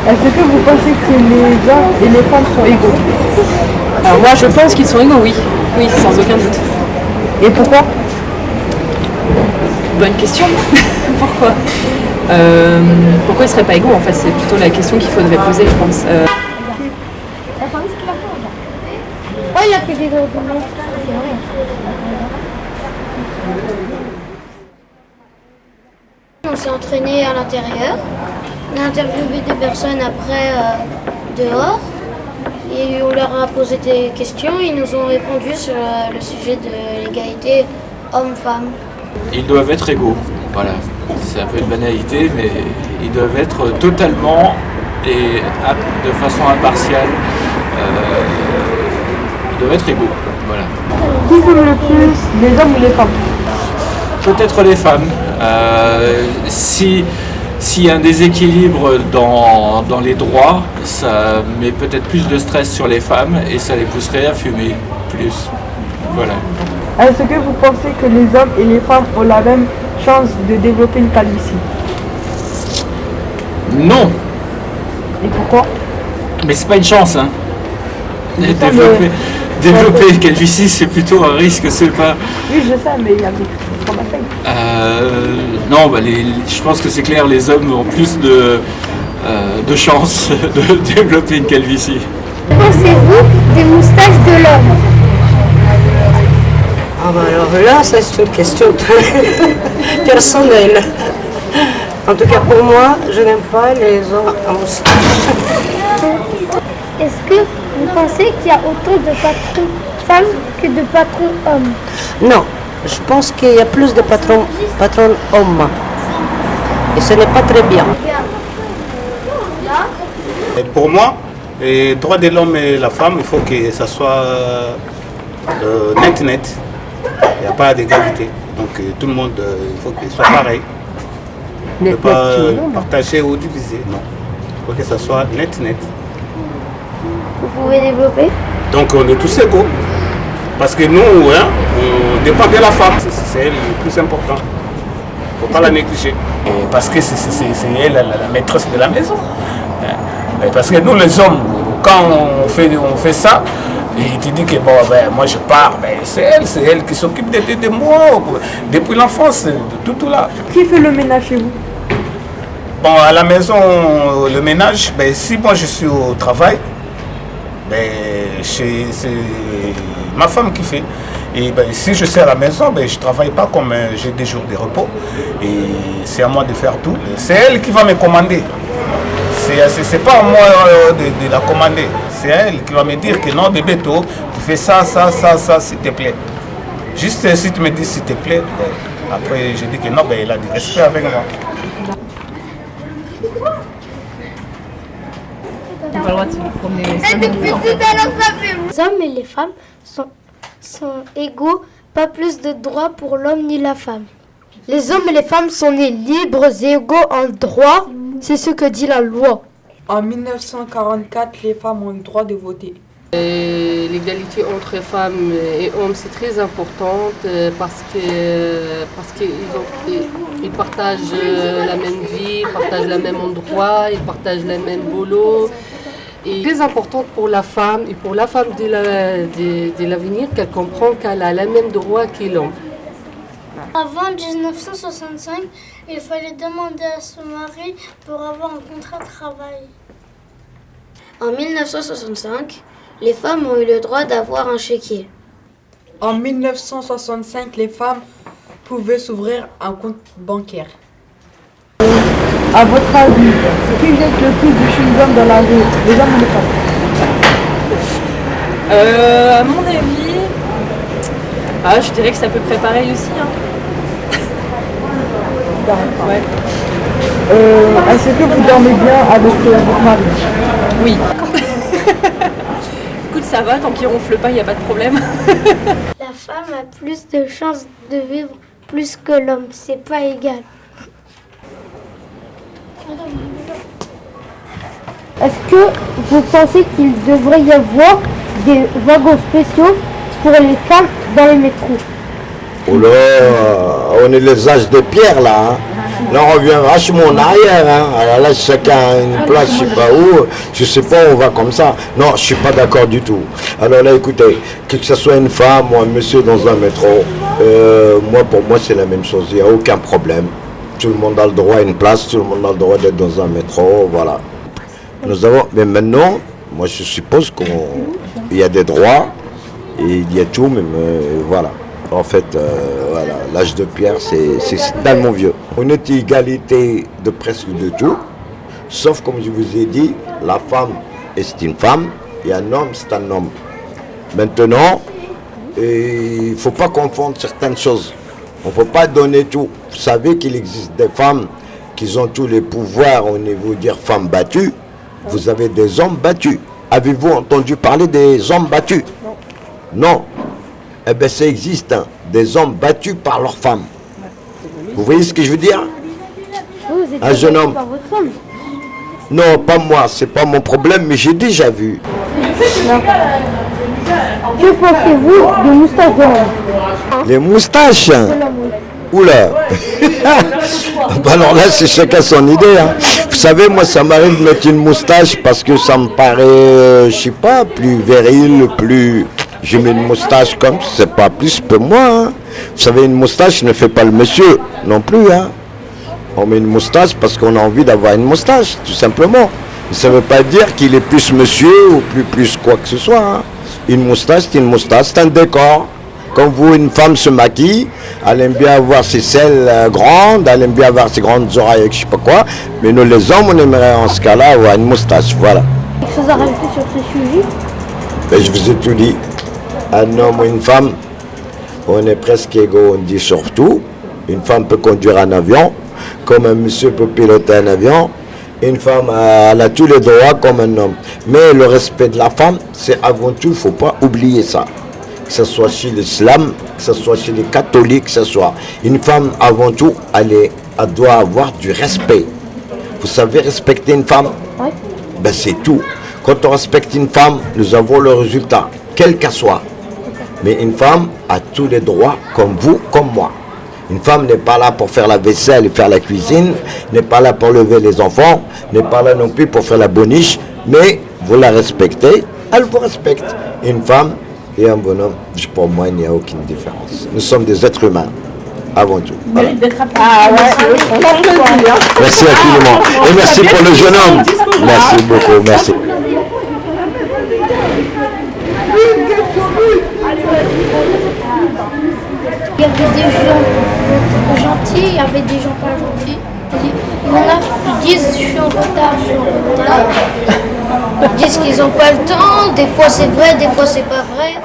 Est-ce que vous pensez que les hommes et les femmes sont égaux? Alors moi je pense qu'ils sont égaux, oui. Oui, sans aucun doute. Et pourquoi? Bonne question. Pourquoi pourquoi ils ne seraient pas égaux en fait? C'est plutôt la question qu'il faudrait poser, je pense. Oh, il a fait des documents. C'est vrai. On s'est entraîné à l'intérieur. On a interviewé des personnes après dehors. Et on leur a posé des questions. Ils nous ont répondu sur le sujet de l'égalité homme-femme. Ils doivent être égaux. Voilà. C'est un peu une banalité, mais ils doivent être totalement et de façon impartiale. Ils doivent être égaux. Voilà. Qui veut le plus, les hommes ou les femmes? Peut-être les femmes. S'il y a un déséquilibre dans les droits, ça met peut-être plus de stress sur les femmes et ça les pousserait à fumer plus. Voilà. Est-ce que vous pensez que les hommes et les femmes ont la même chance de développer une calvitie? Non, Et pourquoi? mais c'est pas une chance. Hein. Je sais, Développer une calvitie, c'est plutôt un risque, c'est pas. Oui, je sais, mais il y a des choses qu'on a fait. Non, je pense que c'est clair, les hommes ont plus de chances de développer une calvitie. Pensez-vous des moustaches de l'homme? Ah bah alors là, ça c'est une question très personnelle. En tout cas pour moi, je n'aime pas les hommes à moustache. Est-ce que vous pensez qu'il y a autant de patrons femmes que de patrons hommes? Non, je pense qu'il y a plus de patrons hommes. Et ce n'est pas très bien. Et pour moi, les droits de l'homme et la femme, il faut que ça soit net. Il n'y a pas d'égalité. Donc tout le monde, il faut qu'il soit pareil. Ne pas partager ou diviser. Non. Il faut que ça soit net. Vous pouvez développer? Donc on est tous égaux. Parce que nous, hein, on dépend de la femme. C'est elle le plus important. Il ne faut pas la négliger. Et parce que c'est elle la maîtresse de la maison. Et parce que nous les hommes, quand on fait ça, et tu dis que bon, moi je pars, c'est elle qui s'occupe de moi depuis l'enfance, de tout là. Qui fait le ménage chez vous? Bon, à la maison, le ménage, si moi je suis au travail, c'est ma femme qui fait. Et si je suis à la maison, je ne travaille pas comme j'ai des jours de repos. Et c'est à moi de faire tout. C'est elle qui va me commander. C'est pas à moi de la commander. C'est elle qui va me dire que non, bébé, tu fais ça, s'il te plaît. Juste si tu me dis s'il te plaît, après je dis que non, elle a du respect avec moi. On va le droit de se promener. Les hommes et les femmes sont égaux, pas plus de droits pour l'homme ni la femme. Les hommes et les femmes sont nés libres et égaux en droit, c'est ce que dit la loi. En 1944, les femmes ont eu le droit de voter. L'égalité entre femmes et hommes c'est très importante parce qu'ils partagent la même vie, ils partagent le même endroit, ils partagent le même boulot. Et très importante pour la femme et pour la femme de l'avenir qu'elle comprend qu'elle a les mêmes droits que l'homme. Avant 1965, il fallait demander à son mari pour avoir un contrat de travail. En 1965, les femmes ont eu le droit d'avoir un chéquier. En 1965, les femmes pouvaient s'ouvrir un compte bancaire. À votre avis, qui jette le plus de chewing-gum dans la rue, les hommes ou les femmes? À mon avis, je dirais que c'est à peu près pareil aussi. Hein. Ouais. Est-ce que vous dormez bien avec votre mari? Oui. Écoute, ça va, tant qu'il ronfle pas, il n'y a pas de problème. La femme a plus de chances de vivre plus que l'homme, c'est pas égal. Est-ce que vous pensez qu'il devrait y avoir des wagons spéciaux pour les femmes dans les métros? Oh là, on est les âges de pierre là. Hein. Là, on revient vachement en arrière. Hein. Alors là, chacun a une place, je sais pas où. Je sais pas, on va comme ça. Non, je suis pas d'accord du tout. Alors là, écoutez, que ce soit une femme ou un monsieur dans un métro, pour moi, c'est la même chose. Il n'y a aucun problème. Tout le monde a le droit à une place, tout le monde a le droit d'être dans un métro, voilà. Nous avons, mais maintenant, moi, je suppose qu'il y a des droits et il y a tout, même voilà. En fait, voilà, l'âge de pierre, c'est tellement vieux. On est égalité de presque de tout, sauf comme je vous ai dit, la femme est une femme et un homme, c'est un homme. Maintenant, il ne faut pas confondre certaines choses. On ne peut pas donner tout. Vous savez qu'il existe des femmes qui ont tous les pouvoirs au niveau de dire femmes battues. Vous avez des hommes battus. Avez-vous entendu parler des hommes battus? Non. Eh bien, ça existe, hein, des hommes battus par leurs femmes. Vous voyez ce que je veux dire? Vous êtes Un jeune homme. par votre femme. Non, pas moi, c'est pas mon problème, mais j'ai déjà vu. Que pensez-vous des moustaches de l'homme? Les moustaches. Oula. Bah alors là, c'est chacun son idée. Hein. Vous savez, moi, ça m'arrive de mettre une moustache parce que ça me paraît, je sais pas, plus viril, plus... Je mets une moustache comme, c'est pas plus que moi. Hein. Vous savez, une moustache ne fait pas le monsieur non plus. Hein. On met une moustache parce qu'on a envie d'avoir une moustache, tout simplement. Ça ne veut pas dire qu'il est plus monsieur ou plus quoi que ce soit. Hein. Une moustache, c'est une moustache, c'est un décor. Comme vous, une femme se maquille, elle aime bien avoir ses selles grandes, elle aime bien avoir ses grandes oreilles avec je sais pas quoi. Mais nous, les hommes, on aimerait en ce cas-là avoir une moustache, voilà. Quelque chose à rajouter sur ce sujet? Ben, je vous ai tout dit. Un homme ou une femme, on est presque égaux, on dit surtout. Une femme peut conduire un avion, comme un monsieur peut piloter un avion. Une femme, elle a tous les droits comme un homme. Mais le respect de la femme, c'est avant tout, il ne faut pas oublier ça. Que ce soit chez l'islam, que ce soit chez les catholiques, que ce soit... Une femme, avant tout, elle doit avoir du respect. Vous savez respecter une femme? Oui. Ben, c'est tout. Quand on respecte une femme, nous avons le résultat, quel qu'elle soit. Mais une femme a tous les droits, comme vous, comme moi. Une femme n'est pas là pour faire la vaisselle et faire la cuisine, n'est pas là pour lever les enfants, n'est pas là non plus pour faire la boniche, mais vous la respectez, elle vous respecte. Une femme et un bonhomme, pour moi, il n'y a aucune différence. Nous sommes des êtres humains, avant tout. Voilà. Merci infiniment. Et merci pour le jeune homme. Merci beaucoup, merci. Il y avait des gens gentils, il y avait des gens pas gentils. Il y en a qui disent je suis en retard, je suis en retard. Ils disent qu'ils n'ont pas le temps, des fois c'est vrai, des fois c'est pas vrai.